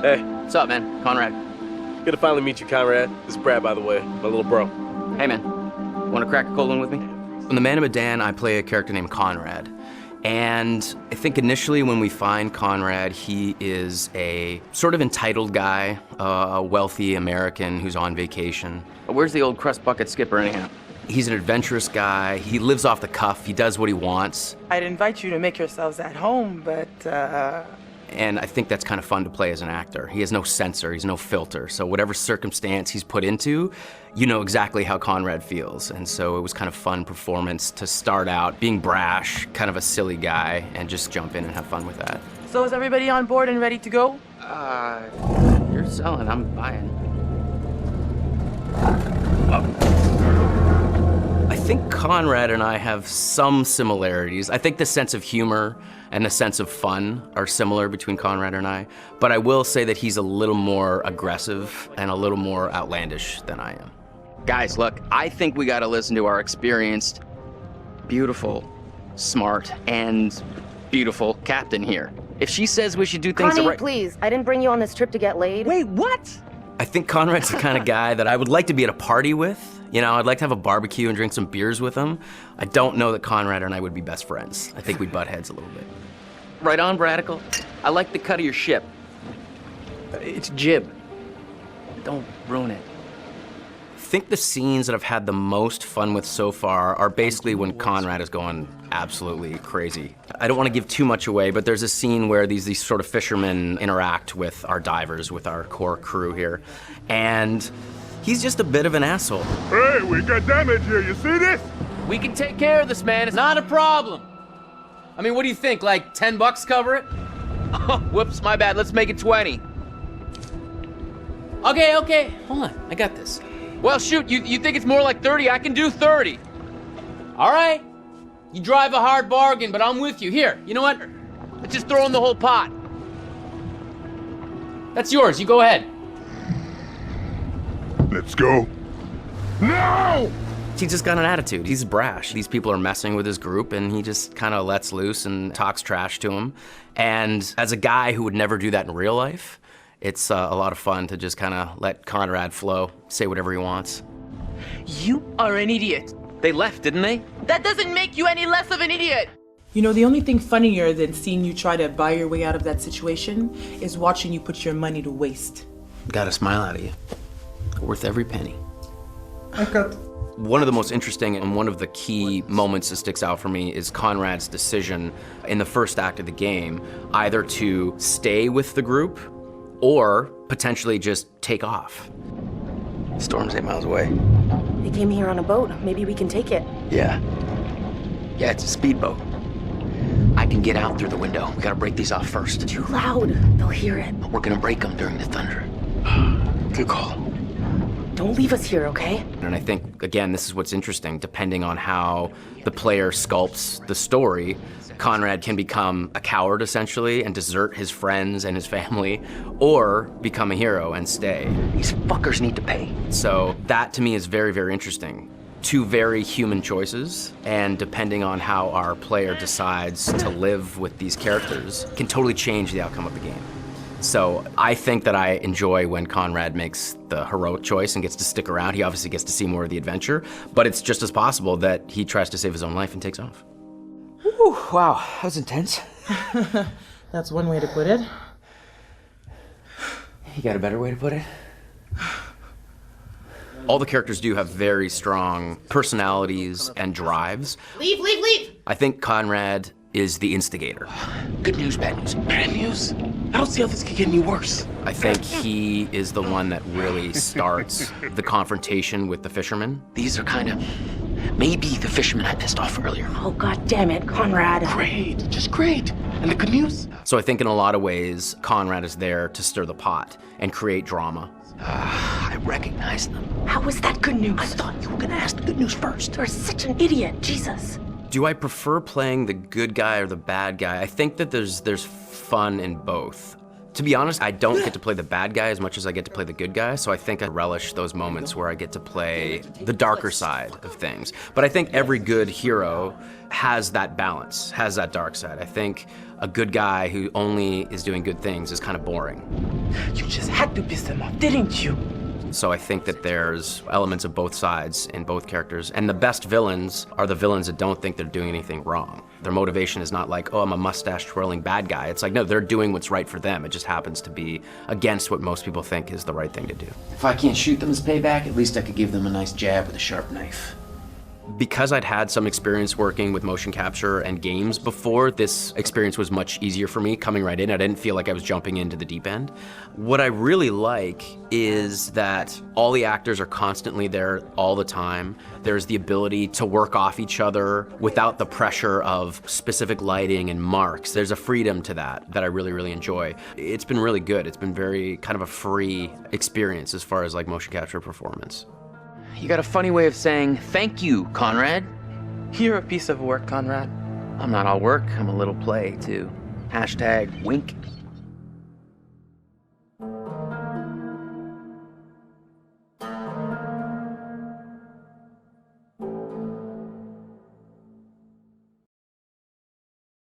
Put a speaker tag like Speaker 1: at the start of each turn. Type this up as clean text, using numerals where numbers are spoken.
Speaker 1: Hey.
Speaker 2: What's up, man? Conrad.
Speaker 1: Good to finally meet you, Conrad. This is Brad, by the way. My little bro.
Speaker 2: Hey, man. Want to crack a cold one with me? In the Man of Medan, I play a character named Conrad. And I think initially when we find Conrad, he is a sort of entitled guy, a wealthy American who's on vacation. Where's the old crust bucket skipper anyhow? He's an adventurous guy. He lives off the cuff. He does what he wants.
Speaker 3: I'd invite you to make yourselves at home, but
Speaker 2: And I think that's kind of fun to play as an actor. He has no censor, he's no filter. So whatever circumstance he's put into, you know exactly how Conrad feels. And so it was kind of fun performance to start out being brash, kind of a silly guy, and just jump in and have fun with that.
Speaker 3: So is everybody on board and ready to go?
Speaker 2: You're selling, I'm buying. I think Conrad and I have some similarities. I think the sense of humor and the sense of fun are similar between Conrad and I, but I will say that he's a little more aggressive and a little more outlandish than I am. Guys, look, I think we gotta listen to our experienced, beautiful, smart, and beautiful captain here. If she says we should do things
Speaker 4: Connie,
Speaker 2: right—
Speaker 4: please, I didn't bring you on this trip to get laid.
Speaker 3: Wait, what?
Speaker 2: I think Conrad's the kind of guy that I would like to be at a party with. You know, I'd like to have a barbecue and drink some beers with him. I don't know that Conrad and I would be best friends. I think we'd butt heads a little bit. Right on, Bradical. I like the cut of your ship. It's jib. Don't ruin it. I think the scenes that I've had the most fun with so far are basically when Conrad is going absolutely crazy. I don't want to give too much away, but there's a scene where these sort of fishermen interact with our divers, with our core crew here, and he's just a bit of an asshole.
Speaker 5: Hey, we got damage here, you see this?
Speaker 6: We can take care of this, man. It's not a problem. I mean, what do you think, like $10 cover it?
Speaker 2: Oh, whoops, my bad. Let's make it 20.
Speaker 6: Okay. Hold on, I got this.
Speaker 2: Well, shoot, you think it's more like 30? I can do 30.
Speaker 6: All right. You drive a hard bargain, but I'm with you. Here, you know what?
Speaker 2: Let's just throw in the whole pot.
Speaker 6: That's yours. You go ahead.
Speaker 5: Let's go. No!
Speaker 2: He's just got an attitude. He's brash. These people are messing with his group, and he just kind of lets loose and talks trash to them. And as a guy who would never do that in real life, it's a lot of fun to just kind of let Conrad flow, say whatever he wants.
Speaker 3: You are an idiot.
Speaker 2: They left, didn't they?
Speaker 3: That doesn't make you any less of an idiot.
Speaker 7: You know, the only thing funnier than seeing you try to buy your way out of that situation is watching you put your money to waste.
Speaker 2: Got a smile out of you. Worth every penny.
Speaker 7: I got.
Speaker 2: One of the most interesting and one of the key moments that sticks out for me is Conrad's decision in the first act of the game, either to stay with the group or potentially just take off. Storm's 8 miles away.
Speaker 4: They came here on a boat. Maybe we can take it.
Speaker 2: Yeah, it's a speedboat. I can get out through the window. We gotta break these off first.
Speaker 4: Too loud. They'll hear it.
Speaker 2: We're gonna break them during the thunder. Good call.
Speaker 4: Don't leave us here, okay?
Speaker 2: And I think, again, this is what's interesting. Depending on how the player sculpts the story, Conrad can become a coward, essentially, and desert his friends and his family, or become a hero and stay. These fuckers need to pay. So that, to me, is very, very interesting. Two very human choices, and depending on how our player decides to live with these characters, can totally change the outcome of the game. So I think that I enjoy when Conrad makes the heroic choice and gets to stick around. He obviously gets to see more of the adventure, but it's just as possible that he tries to save his own life and takes off.
Speaker 6: Whew, wow, that was intense.
Speaker 7: That's one way to put it.
Speaker 6: You got a better way to put it?
Speaker 2: All the characters do have very strong personalities and drives.
Speaker 4: Leave!
Speaker 2: I think Conrad is the instigator.
Speaker 6: Good news, bad news. Bad news? I don't see how this could get any worse.
Speaker 2: I think he is the one that really starts the confrontation with the fishermen.
Speaker 6: These are kind of maybe the fishermen I pissed off earlier.
Speaker 4: Oh, God damn it, Conrad.
Speaker 6: Great, just great. And the good news?
Speaker 2: So I think in a lot of ways, Conrad is there to stir the pot and create drama.
Speaker 6: I recognize them.
Speaker 4: How was that good news?
Speaker 6: I thought you were gonna ask the good news first.
Speaker 4: You're such an idiot, Jesus.
Speaker 2: Do I prefer playing the good guy or the bad guy? I think that there's fun in both. To be honest, I don't get to play the bad guy as much as I get to play the good guy, so I think I relish those moments where I get to play the darker side of things. But I think every good hero has that balance, has that dark side. I think a good guy who only is doing good things is kind of boring.
Speaker 3: You just had to piss them off, didn't you?
Speaker 2: So I think that there's elements of both sides in both characters. And the best villains are the villains that don't think they're doing anything wrong. Their motivation is not like, oh, I'm a mustache twirling bad guy. It's like, no, they're doing what's right for them. It just happens to be against what most people think is the right thing to do.
Speaker 6: If I can't shoot them as payback, at least I could give them a nice jab with a sharp knife.
Speaker 2: Because I'd had some experience working with motion capture and games before, this experience was much easier for me coming right in. I didn't feel like I was jumping into the deep end. What I really like is that all the actors are constantly there all the time. There's the ability to work off each other without the pressure of specific lighting and marks. There's a freedom to that I really, really enjoy. It's been really good. It's been very kind of a free experience as far as like motion capture performance.
Speaker 6: You got a funny way of saying thank you, Conrad.
Speaker 3: You're a piece of work, Conrad.
Speaker 6: I'm not all work, I'm a little play, too. #wink.